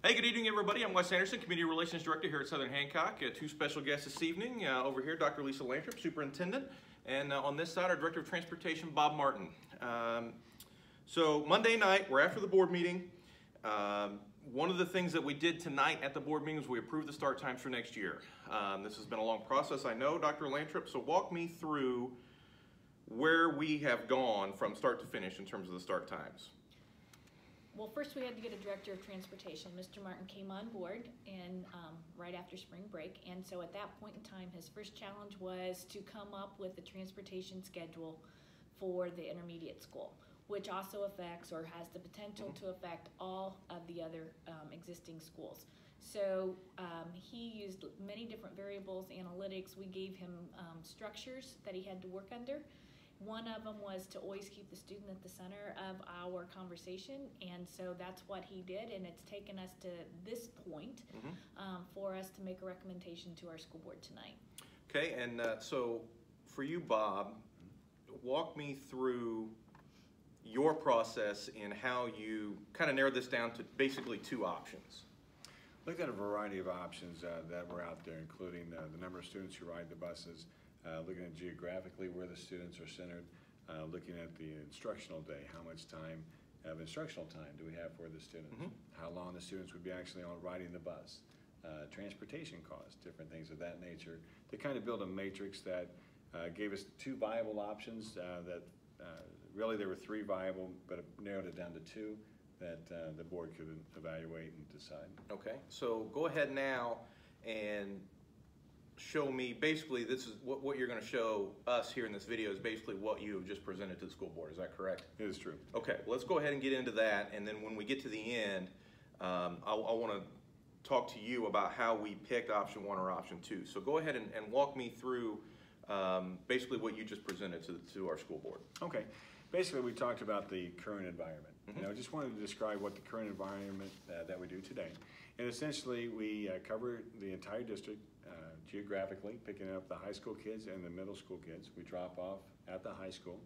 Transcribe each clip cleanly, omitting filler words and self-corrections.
Hey, good evening, everybody. I'm Wes Anderson, Community Relations Director here at Southern Hancock. Two special guests this evening. Over here, Dr. Lisa Lantrip, Superintendent, and on this side, our Director of Transportation, Bob Martin. So Monday night, we're after the board meeting. One of the things that we did tonight at the board meeting is we approved the start times for next year. This has been a long process, I know, Dr. Lantrip, so walk me through where we have gone from start to finish in terms of the start times. Well, first we had to get a director of transportation. Mr. Martin came on board and right after spring break, and so at that point in time his first challenge was to come up with a transportation schedule for the intermediate school, which also affects or has the potential to affect all of the other existing schools. So he used many different variables, analytics. We gave him structures that he had to work under. One of them was to always keep the student at the center of our conversation, and so that's what he did, and it's taken us to this point for us to make a recommendation to our school board tonight. Okay, and so for you, Bob, walk me through your process and how you kind of narrowed this down to basically two options. Looked at a variety of options that were out there, including the number of students who ride the buses, looking at geographically where the students are centered, looking at the instructional day, how much time of instructional time do we have for the students, how long the students would be actually on riding the bus, transportation costs, different things of that nature, to kind of build a matrix that gave us two viable options that really there were three viable, but it narrowed it down to two that the board could evaluate and decide. Okay, so go ahead now and show me, basically this is what you're going to show us here in this video is basically what you have just presented to the school board. Is that correct? It is true. Okay, well, let's go ahead and get into that, and then when we get to the end, I want to talk to you about how we picked option one or option two. So go ahead and walk me through basically what you just presented to our school board. Okay, basically we talked about the current environment. You know, I just wanted to describe what the current environment that we do today. And essentially we cover the entire district geographically, picking up the high school kids and the middle school kids. We drop off at the high school.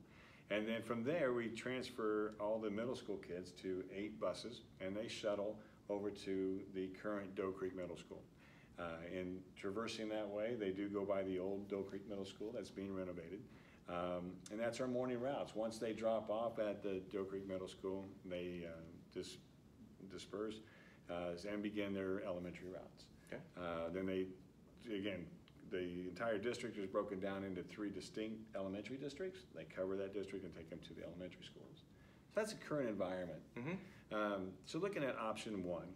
And then from there we transfer all the middle school kids to 8 buses, and they shuttle over to the current Doe Creek Middle School. In traversing that way, they do go by the old Doe Creek Middle School that's being renovated. And that's our morning routes. Once they drop off at the Doe Creek Middle School, they disperse and begin their elementary routes. Okay. Then they, again, the entire district is broken down into 3 distinct elementary districts. They cover that district and take them to the elementary schools. So that's the current environment. So looking at option one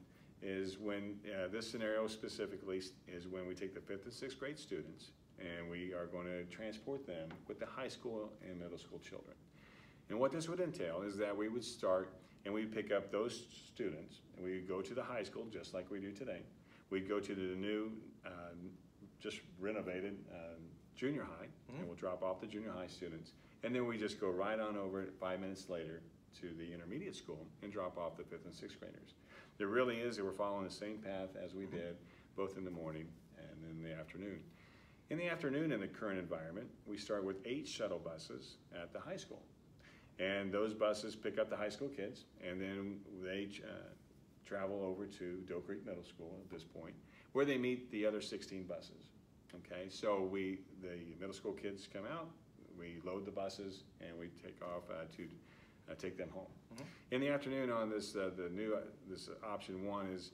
is when, this scenario specifically is when we take the 5th and 6th grade students and we are going to transport them with the high school and middle school children. And what this would entail is that we would start and we'd pick up those students and we would go to the high school just like we do today. We'd go to the new, just renovated junior high, and we'll drop off the junior high students. And then we just go right on over 5 minutes later to the intermediate school and drop off the 5th and 6th graders. There really is that we're following the same path as we did both in the morning and in the afternoon. In the afternoon, in the current environment, we start with 8 shuttle buses at the high school. And those buses pick up the high school kids, and then they travel over to Doe Creek Middle School at this point, where they meet the other 16 buses. Okay, so the middle school kids come out, we load the buses, and we take off to take them home. In the afternoon on this, this option one is,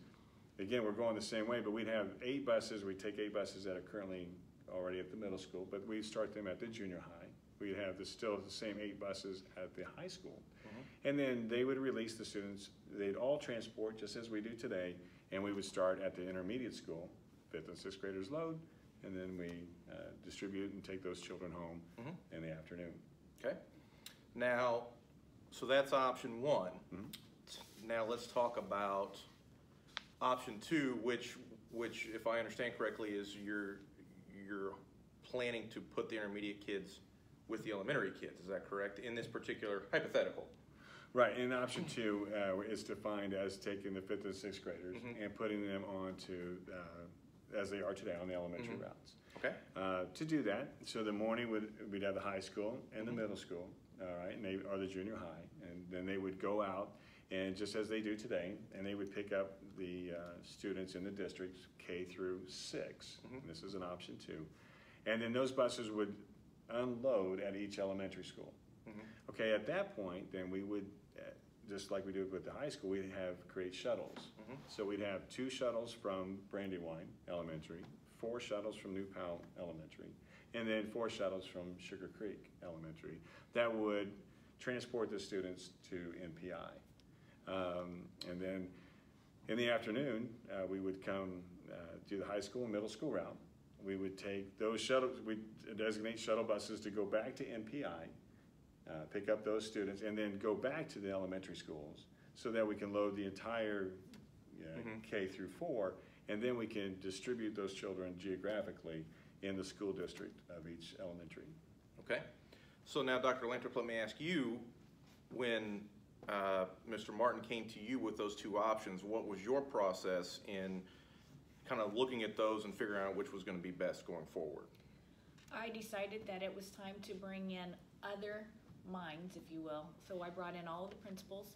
again, we're going the same way, but we'd have 8 buses. We take 8 buses that are currently already at the middle school, but we start them at the junior high. We'd have still the same 8 buses at the high school. And then they would release the students. They'd all transport just as we do today, and we would start at the intermediate school. 5th and 6th graders load, and then we distribute and take those children home in the afternoon. Okay. Now, so that's option one. Now let's talk about option two, which if I understand correctly, is you're planning to put the intermediate kids with the elementary kids. Is that correct? In this particular hypothetical. Right. And option two is defined as taking the 5th and 6th graders and putting them on to, as they are today, on the elementary routes. Okay. To do that, so the morning we'd have the high school and the middle school, all right, or the junior high, and then they would go out and just as they do today, and they would pick up the students in the districts K through 6. This is an option 2. And then those buses would unload at each elementary school. Okay, at that point, then we would, just like we do with the high school, we'd create shuttles. So we'd have 2 shuttles from Brandywine Elementary, 4 shuttles from New Powell Elementary, and then 4 shuttles from Sugar Creek Elementary that would transport the students to NPI. And then in the afternoon, we would come do the high school and middle school route. We would take those shuttles, we'd designate shuttle buses to go back to NPI, pick up those students, and then go back to the elementary schools so that we can load the entire K through 4, and then we can distribute those children geographically in the school district of each elementary. Okay. So now, Dr. Lantrip, let me ask you, when Mr. Martin came to you with those 2 options, what was your process in kind of looking at those and figuring out which was going to be best going forward? I decided that it was time to bring in other minds, if you will. So I brought in all of the principals,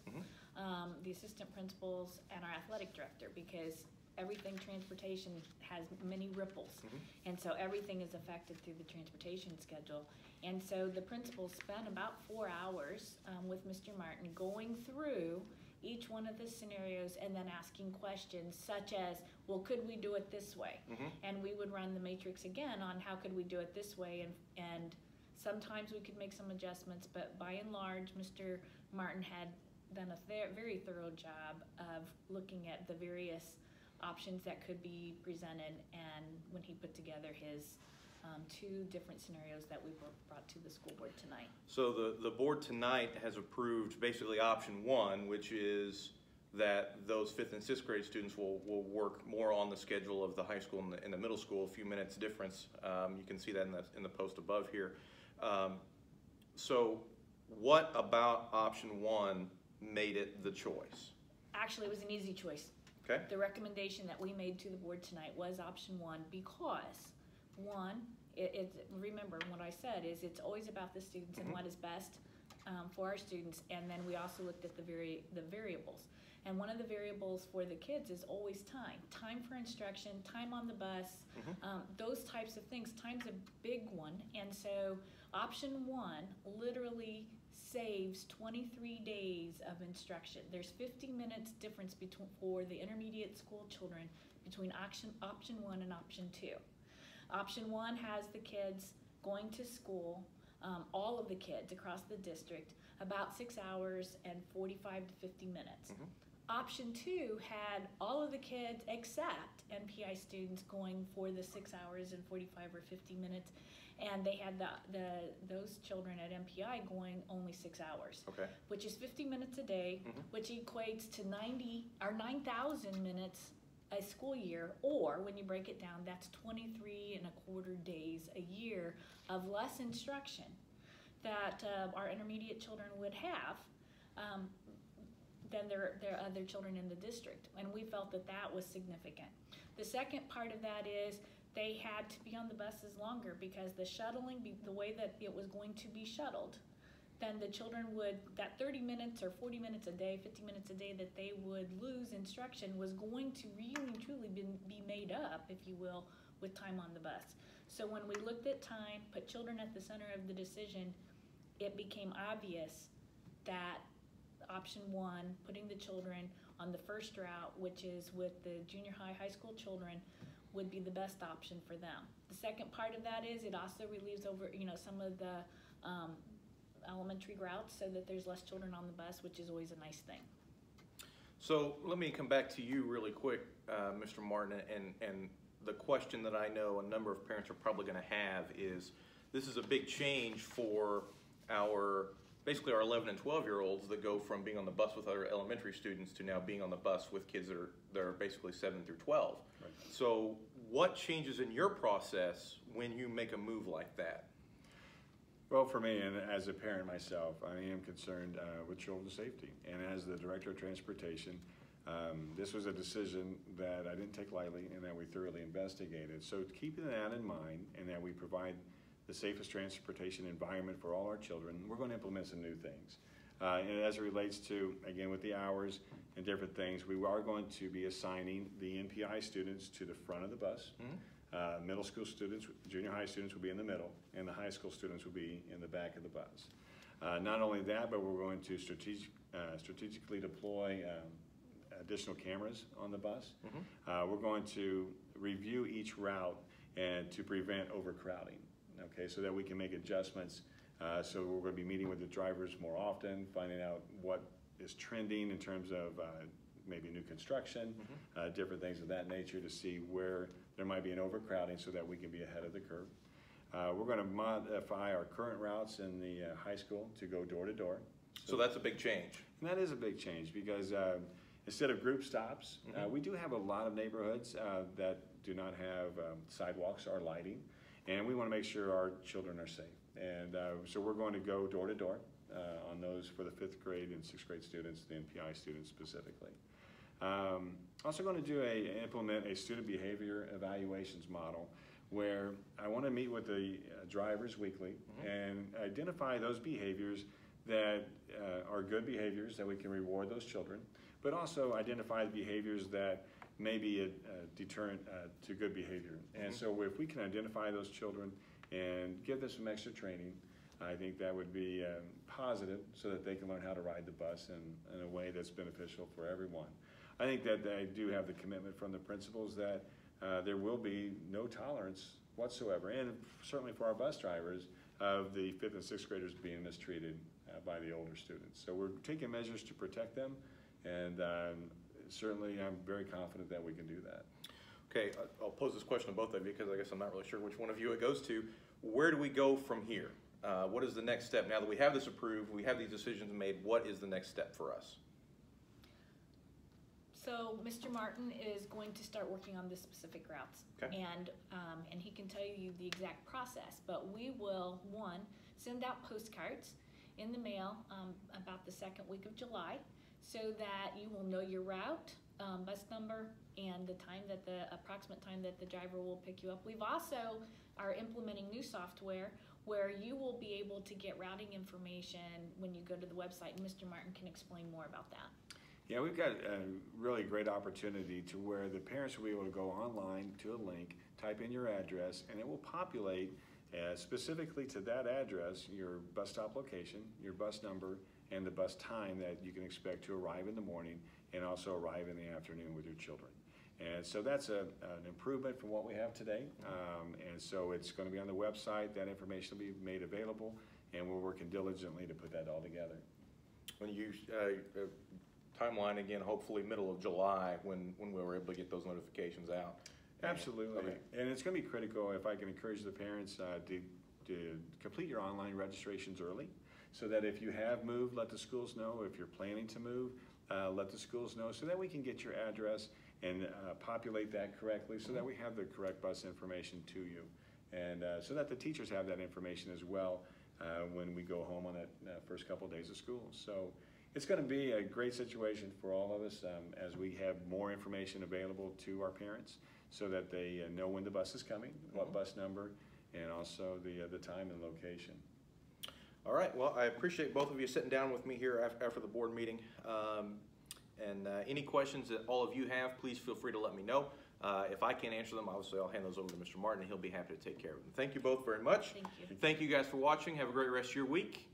the assistant principals, and our athletic director, because everything transportation has many ripples. And so everything is affected through the transportation schedule. And so the principals spent about 4 hours with Mr. Martin going through each one of the scenarios and then asking questions such as, well, could we do it this way? And we would run the matrix again on how could we do it this way, and sometimes we could make some adjustments, but by and large, Mr. Martin had done a very thorough job of looking at the various options that could be presented, and when he put together his 2 different scenarios that we brought to the school board tonight. So the board tonight has approved basically option 1, which is that those 5th and 6th grade students will work more on the schedule of the high school and the middle school, a few minutes difference. You can see that in the post above here. So what about option 1 made it the choice? Actually, it was an easy choice. Okay. The recommendation that we made to the board tonight was option 1 because, 1, remember what I said is it's always about the students and what is best for our students, and then we also looked at the variables. And one of the variables for the kids is always time for instruction, time on the bus, those types of things. Time's a big one, and so option 1 literally saves 23 days of instruction. There's 50 minutes difference for the intermediate school children between option 1 and option 2. Option 1 has the kids going to school, all of the kids across the district, about 6 hours and 45 to 50 minutes. Option 2 had all of the kids except NPI students going for the 6 hours and 45 or 50 minutes, and they had those children at NPI going only 6 hours, which is 50 minutes a day, which equates to 9,000 minutes a school year, or when you break it down, that's 23.25 days a year of less instruction that our intermediate children would have than their other children in the district, and we felt that that was significant. The second part of that is they had to be on the buses longer because the shuttling, the way that it was going to be shuttled, then the children would, that 30 minutes or 40 minutes a day, 50 minutes a day that they would lose instruction was going to really and truly be made up, if you will, with time on the bus. So when we looked at time, put children at the center of the decision, it became obvious that option 1, putting the children on the first route, which is with the junior high school children, would be the best option for them. The second part of that is it also relieves over, some of the elementary routes so that there's less children on the bus, which is always a nice thing. So let me come back to you really quick, Mr. Martin, and the question that I know a number of parents are probably going to have is, this is a big change for basically our 11 and 12-year-olds that go from being on the bus with other elementary students to now being on the bus with kids that are basically 7 through 12. Right. So what changes in your process when you make a move like that? Well, for me, and as a parent myself, I am concerned with children's safety. And as the Director of Transportation, this was a decision that I didn't take lightly and that we thoroughly investigated. So keeping that in mind and that we provide the safest transportation environment for all our children, we're going to implement some new things. And as it relates to, again, with the hours and different things, we are going to be assigning the NPI students to the front of the bus. Middle school students, junior high students will be in the middle, and the high school students will be in the back of the bus. Not only that, but we're going to strategically deploy additional cameras on the bus. We're going to review each route and to prevent overcrowding, okay, so that we can make adjustments. So we're going to be meeting with the drivers more often, finding out what is trending in terms of maybe new construction, different things of that nature, to see where there might be an overcrowding so that we can be ahead of the curve. We're going to modify our current routes in the high school to go door to door. So that's a big change. And that is a big change because instead of group stops, we do have a lot of neighborhoods that do not have sidewalks or lighting, and we want to make sure our children are safe. And so we're going to go door to door on those for the 5th grade and 6th grade students, the NPI students specifically. Also going to implement a student behavior evaluations model where I want to meet with the drivers weekly and identify those behaviors that are good behaviors that we can reward those children, but also identify the behaviors that may be a deterrent to good behavior. And so if we can identify those children and give them some extra training, I think that would be positive so that they can learn how to ride the bus in a way that's beneficial for everyone. I think that they do have the commitment from the principals that there will be no tolerance whatsoever, and certainly for our bus drivers, of the 5th and 6th graders being mistreated by the older students. So we're taking measures to protect them, and certainly I'm very confident that we can do that. Okay, I'll pose this question to both of you because I guess I'm not really sure which one of you it goes to. Where do we go from here? What is the next step? Now that we have this approved, we have these decisions made, what is the next step for us? So Mr. Martin is going to start working on the specific routes, and he can tell you the exact process. But we will, one, send out postcards in the mail about the 2nd week of July, so that you will know your route, bus number, and the time that the approximate time that the driver will pick you up. We've also are implementing new software where you will be able to get routing information when you go to the website, and Mr. Martin can explain more about that. Yeah, we've got a really great opportunity to where the parents will be able to go online to a link, type in your address, and it will populate specifically to that address your bus stop location, your bus number, and the bus time that you can expect to arrive in the morning and also arrive in the afternoon with your children. And so that's an improvement from what we have today. And so it's going to be on the website. That information will be made available, and we're working diligently to put that all together. When you timeline again, hopefully middle of July when we were able to get those notifications out. Absolutely. Okay. And it's going to be critical, if I can encourage the parents to complete your online registrations early, so that if you have moved, let the schools know. If you're planning to move, let the schools know, so that we can get your address and populate that correctly, so that we have the correct bus information to you, and so that the teachers have that information as well when we go home on that first couple of days of school. So it's going to be a great situation for all of us as we have more information available to our parents, so that they know when the bus is coming, what bus number, and also the time and location. All right, well, I appreciate both of you sitting down with me here after the board meeting. And any questions that all of you have, please feel free to let me know. If I can't answer them, obviously I'll hand those over to Mr. Martin, and he'll be happy to take care of them. Thank you both very much. Thank you. Thank you guys for watching. Have a great rest of your week.